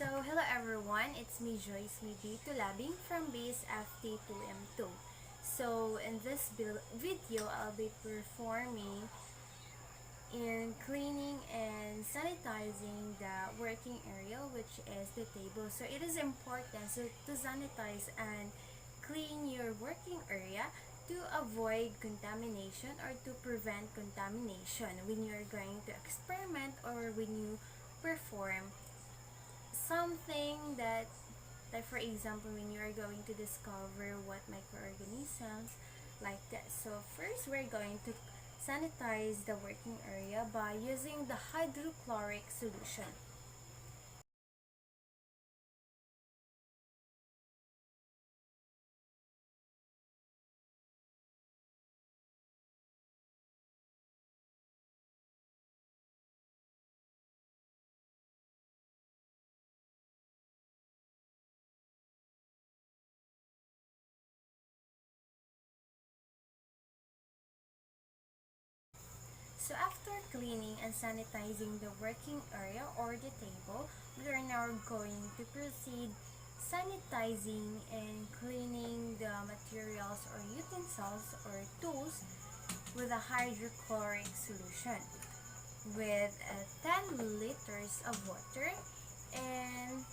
Hello everyone, it's me Joyce Midi Tulabing from base FT2M2. In this video, I'll be performing in cleaning and sanitizing the working area, which is the table. So it is important to sanitize and clean your working area to avoid contamination or to prevent contamination when you're going to experiment or when you perform something that, like for example, when you are going to discover what microorganisms like that. So first, we're going to sanitize the working area by using the hydrochloric solution. So after cleaning and sanitizing the working area or the table, we are now going to proceed sanitizing and cleaning the materials or utensils or tools with a hydrochloric solution with 10 liters of water and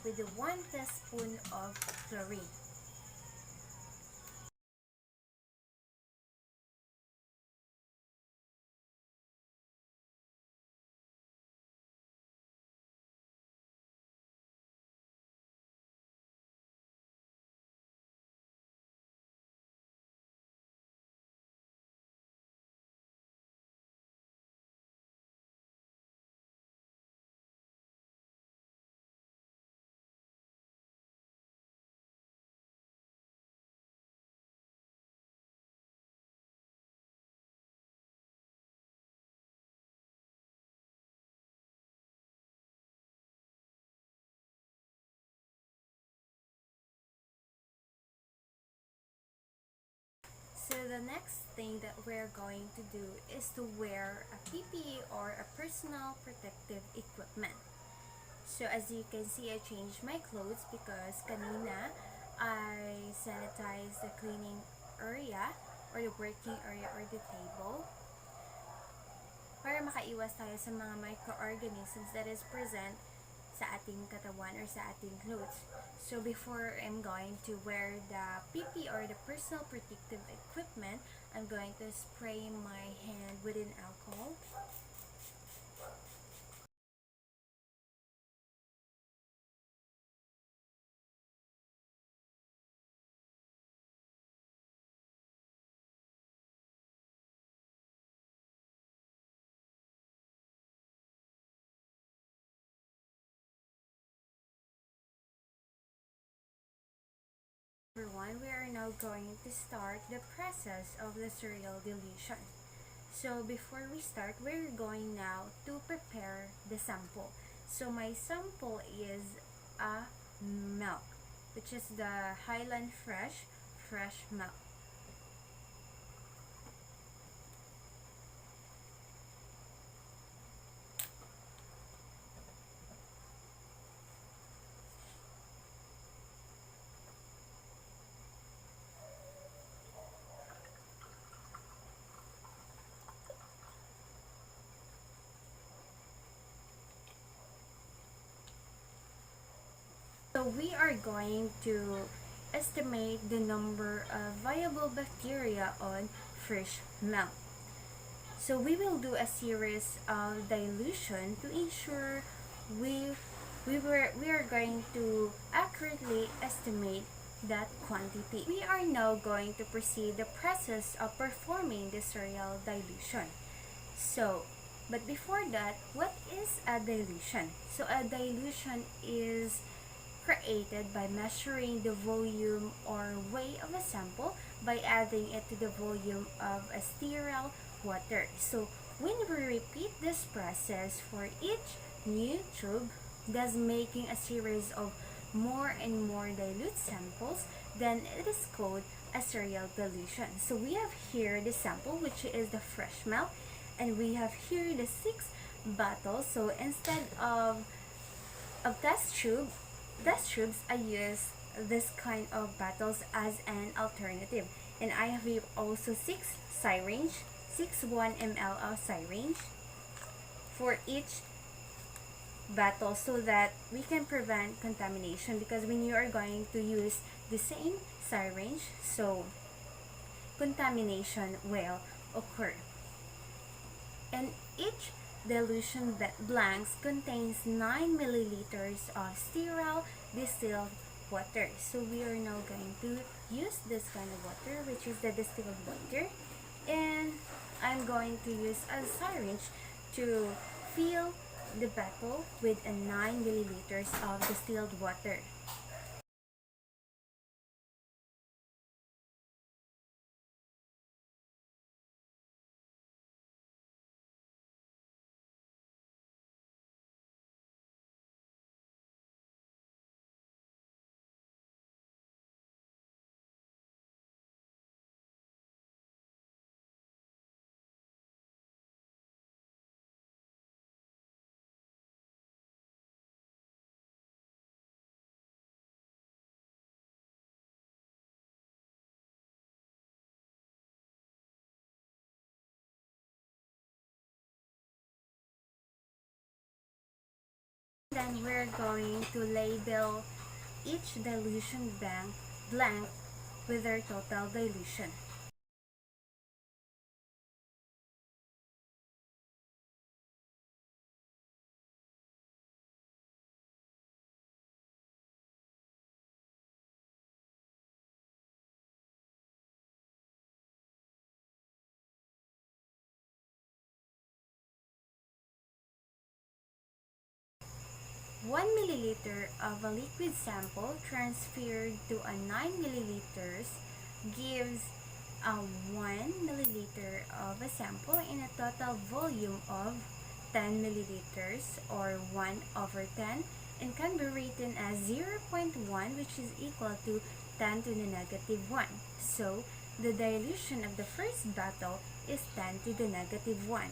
with 1 teaspoon of chlorine. So the next thing that we're going to do is to wear a PPE or a personal protective equipment. So as you can see, I changed my clothes because kanina I sanitized the cleaning area or the working area or the table para makaiwas tayo sa mga microorganisms that is present sa ating katawan or sa ating clothes. So before I'm going to wear the PP or the personal protective equipment, I'm going to spray my hand with an alcohol. Everyone, we are now going to start the process of the cereal dilution. So before we start, we're going now to prepare the sample. So my sample is a milk, which is the Highland fresh milk. So we are going to estimate the number of viable bacteria on fresh milk. So we will do a series of dilution to ensure we are going to accurately estimate that quantity. We are now going to proceed the process of performing the cereal dilution. But before that, what is a dilution? So a dilution is created by measuring the volume or weight of a sample by adding it to the volume of a sterile water. So when we repeat this process for each new tube, thus making a series of more and more dilute samples, then it is called a cereal dilution. So we have here the sample, which is the fresh milk, and we have here the 6 bottles. So instead of of test tubes, I use this kind of bottles as an alternative. And I have also six syringe, 1 ml of syringe for each bottle so that we can prevent contamination, because when you are going to use the same syringe, so contamination will occur. And each dilution blanks contains 9 milliliters of sterile distilled water. So we are now going to use this kind of water, which is the distilled water, and I'm going to use a syringe to fill the bottle with a 9 milliliters of distilled water. Then we're going to label each dilution blank with their total dilution. 1 milliliter of a liquid sample transferred to a 9 milliliters gives a 1 milliliter of a sample in a total volume of 10 milliliters, or 1 over 10, and can be written as 0.1, which is equal to 10 to the negative 1. So the dilution of the first bottle is 10 to the negative 1.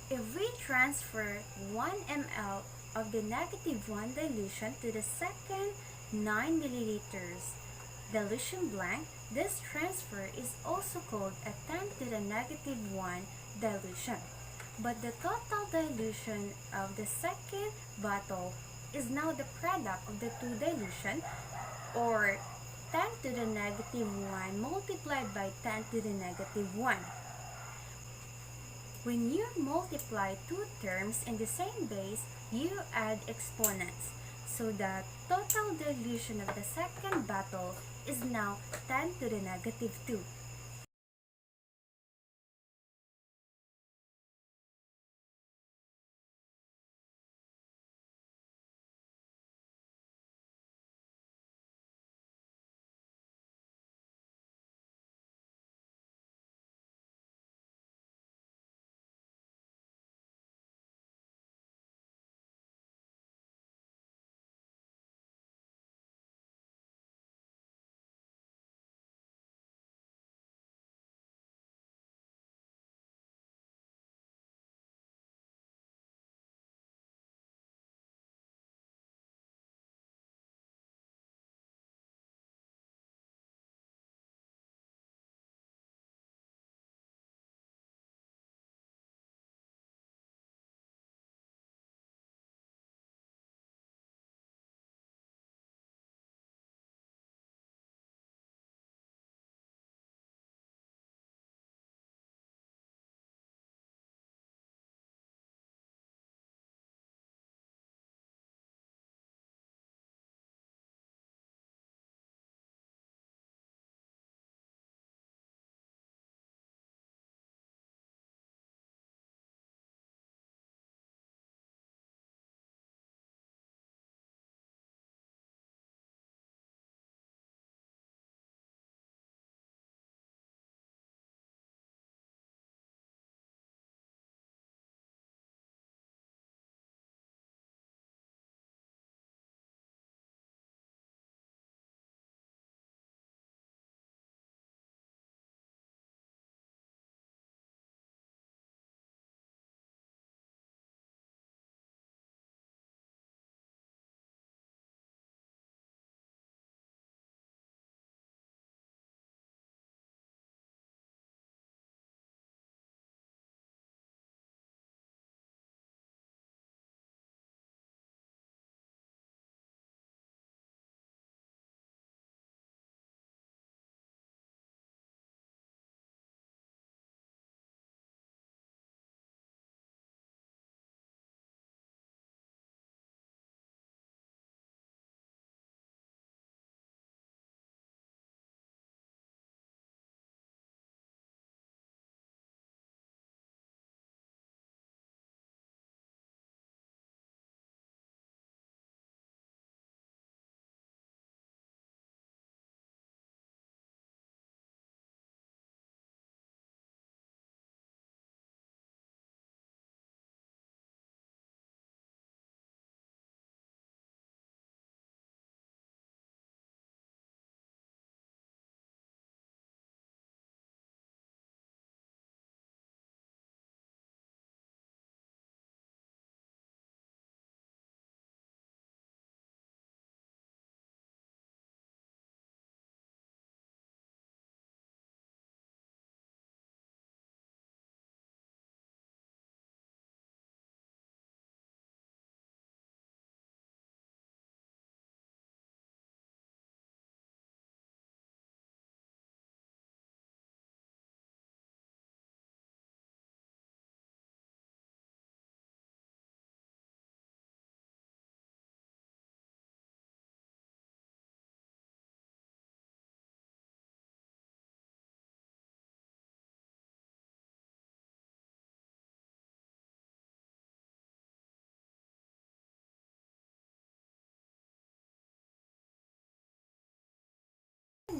If we transfer 1 ml of the negative 1 dilution to the second 9 milliliters dilution blank, this transfer is also called a 10 to the negative 1 dilution. But the total dilution of the second bottle is now the product of the two dilution, or 10 to the negative 1 multiplied by 10 to the negative 1. When you multiply two terms in the same base, you add exponents. So the total dilution of the second bottle is now 10 to the negative 2.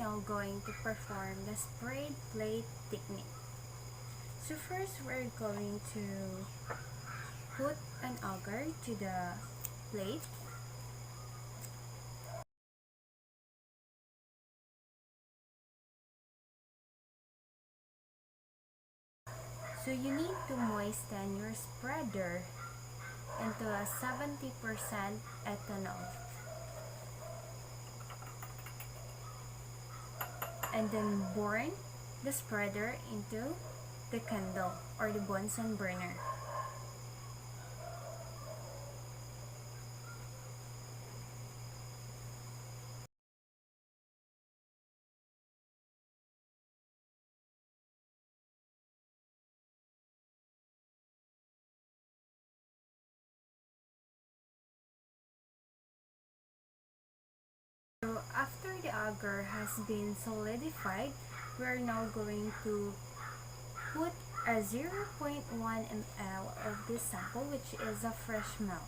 now going to perform the sprayed plate technique. So first we're going to put an agar to the plate. So you need to moisten your spreader into a 70% ethanol. And then burn the spreader into the candle or the Bunsen burner. So after the agar has been solidified, we are now going to put a 0.1 ml of this sample, which is a fresh milk.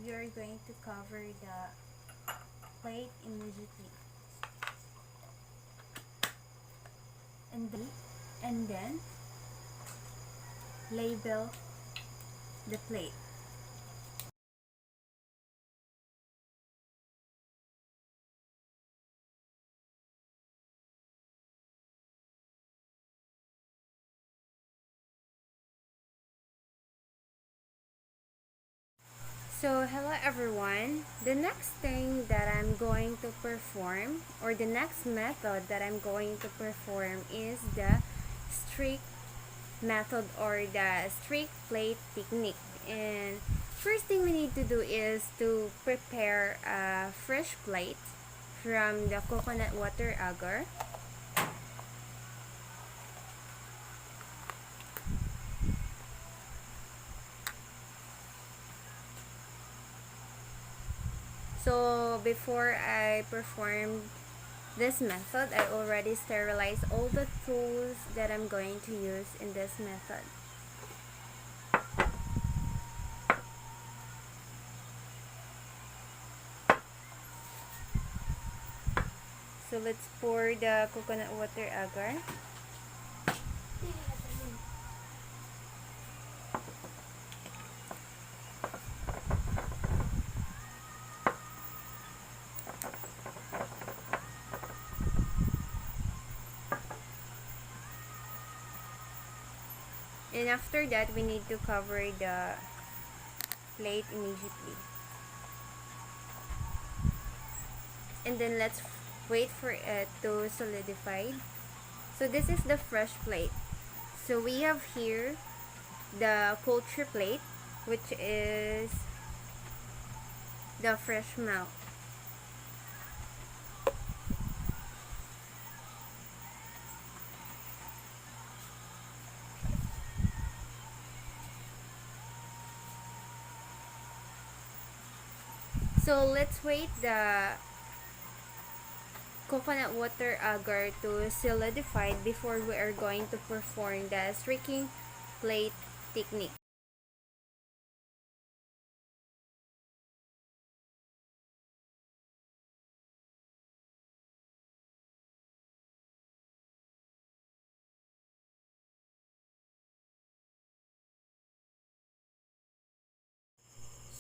You are going to cover the plate immediately. And then label the plate. So hello everyone, the next thing that I'm going to perform, or the next method that I'm going to perform, is the streak method or the streak plate technique. And first thing we need to do is to prepare a fresh plate from the coconut water agar. So before I perform this method, I already sterilized all the tools that I'm going to use in this method. So let's pour the coconut water agar. And after that, we need to cover the plate immediately. And then let's wait for it to solidify. So this is the fresh plate. So we have here the culture plate, which is the fresh milk. So let's wait the coconut water agar to solidify before we are going to perform the streaking plate technique.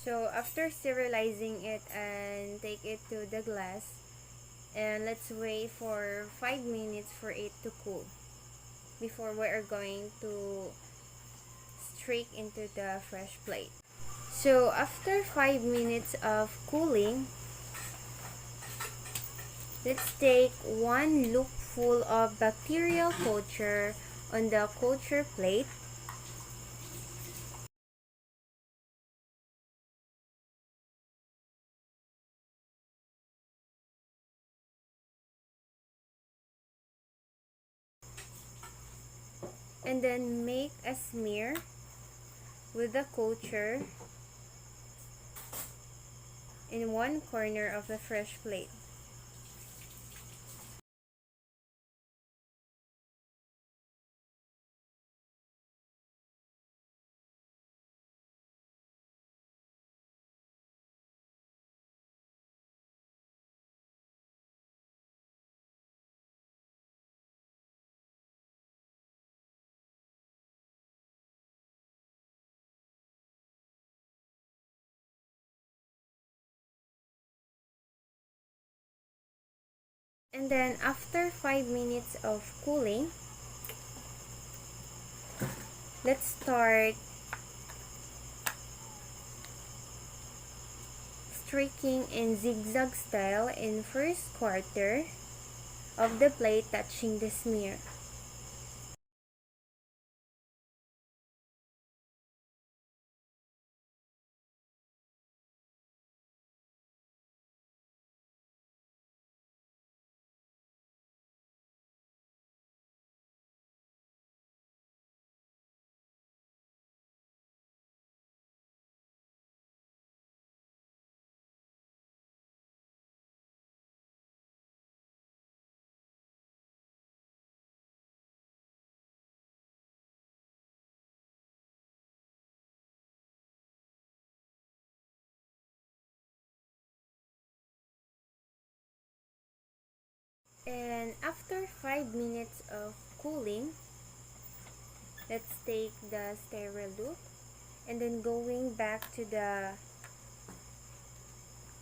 So after sterilizing it and take it to the glass, and let's wait for 5 minutes for it to cool before we are going to streak into the fresh plate. So after 5 minutes of cooling, let's take one loopful of bacterial culture on the culture plate. And then make a smear with the culture in one corner of the fresh plate. And then after 5 minutes of cooling, let's start streaking in zigzag style in first quarter of the plate touching the smear. And after 5 minutes of cooling, let's take the sterile loop and then going back to the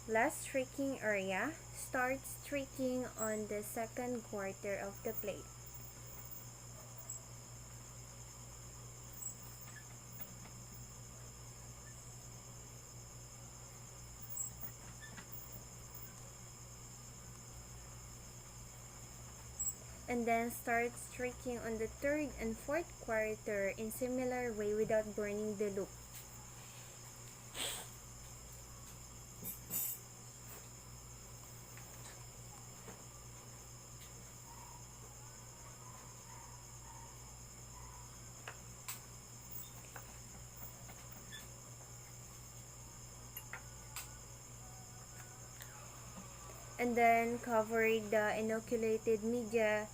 last streaking area, start streaking on the second quarter of the plate. And then start streaking on the third and fourth quarter in similar way without burning the loop. And then cover the inoculated media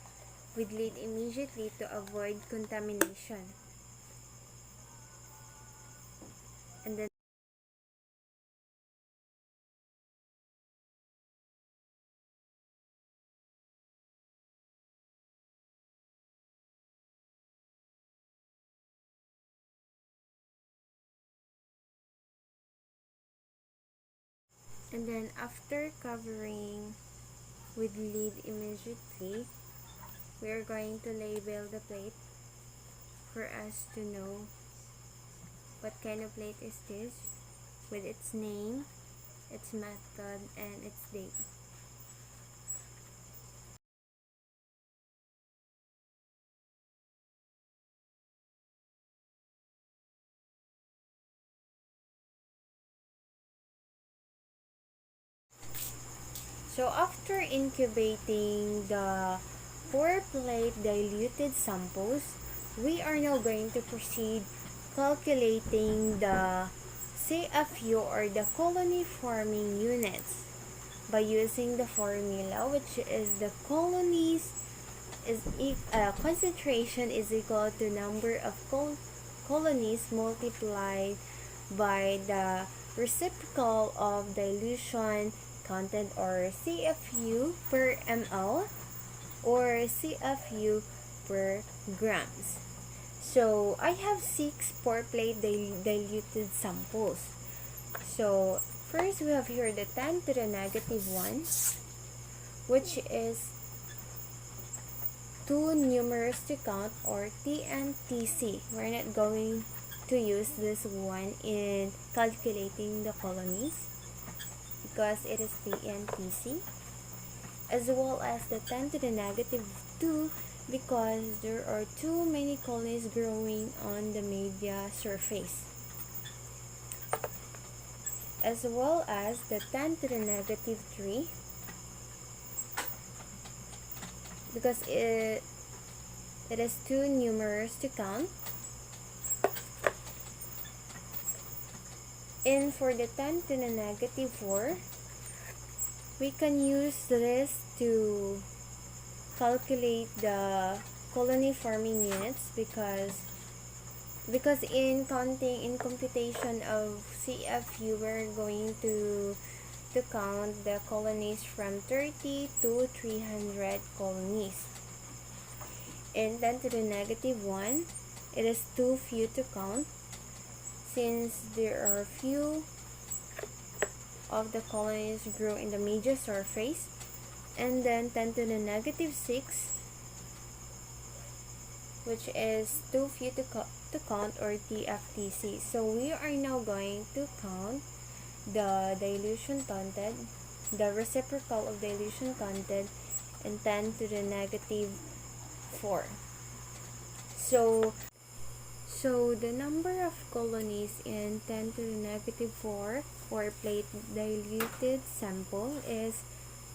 with lid immediately to avoid contamination. And then after covering with lid immediately, we are going to label the plate for us to know what kind of plate is this with its name, its method, and its date. So after incubating the 4-plate diluted samples, we are now going to proceed calculating the CFU or the colony forming units by using the formula, which is the colonies is concentration is equal to number of colonies multiplied by the reciprocal of dilution content or CFU per ml or CFU per grams. So I have 6 4-plate diluted samples. So first we have here the 10 to the negative 1, which is too numerous to count, or TNTC. We're not going to use this one in calculating the colonies because it is the NTC, as well as the 10 to the negative 2 because there are too many colonies growing on the media surface, as well as the 10 to the negative 3 because it is too numerous to count. And for the 10 to the negative 4, we can use this to calculate the colony forming units because in computation of CFU, we're going to count the colonies from 30 to 300 colonies. And 10 to the negative 1, it is too few to count since there are few of the colonies grow in the media surface. And then 10 to the negative 6, which is too few to count, or TFTC. So we are now going to count the dilution content, the reciprocal of dilution content, and 10 to the negative 4. So the number of colonies in 10 to the negative 4 for plate diluted sample is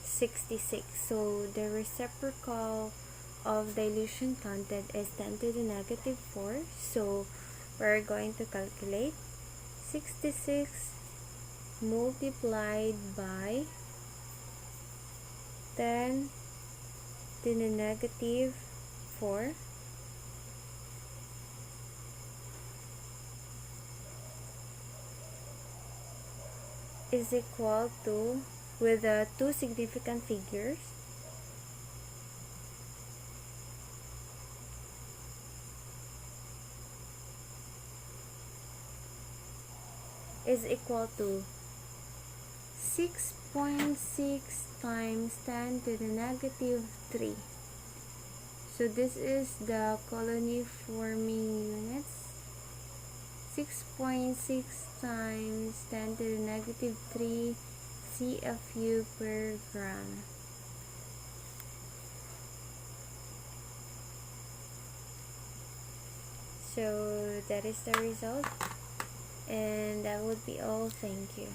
66. So the reciprocal of dilution content is 10 to the negative 4. So we're going to calculate 66 multiplied by 10 to the negative 4 is equal to, with the two significant figures, is equal to 6.6 times 10 to the negative 3. So this is the colony forming units. 6.6 times 10 to the negative 3 CFU per gram. So that is the result, and that would be all. Thank you.